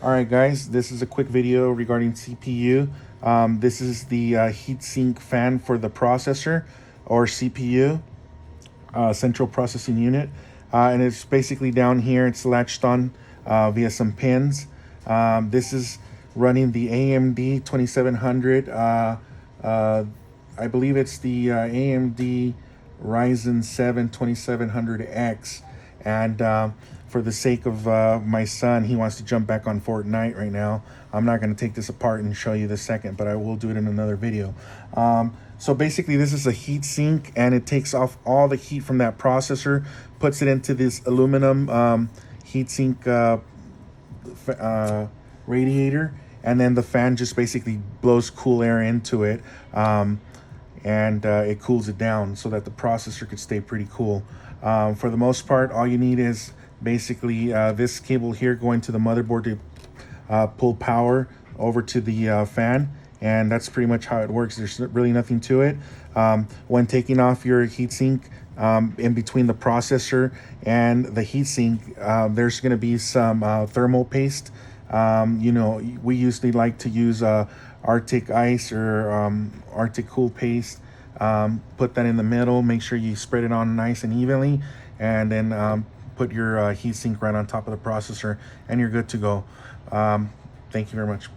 All right, guys, this is a quick video regarding CPU. This is the heatsink fan for the processor or CPU, central processing unit. And it's basically down here. It's latched on via some pins. This is running the AMD 2700. I believe it's the AMD Ryzen 7 2700X. And for the sake of my son, he wants to jump back on Fortnite right now. I'm not going to take this apart and show you the second, but I will do it in another video. So basically, this is a heat sink, and it takes off all the heat from that processor, puts it into this aluminum heat sink radiator, and then the fan just basically blows cool air into it. And it cools it down so that the processor could stay pretty cool. For the most part, all you need is basically this cable here going to the motherboard to pull power over to the fan, and that's pretty much how it works. There's really nothing to it. When taking off your heatsink, in between the processor and the heatsink, there's going to be some thermal paste. We usually like to use Arctic ice or Arctic cool paste. Put that in the middle. Make sure you spread it on nice and evenly, and then put your heatsink right on top of the processor, and you're good to go. Thank you very much.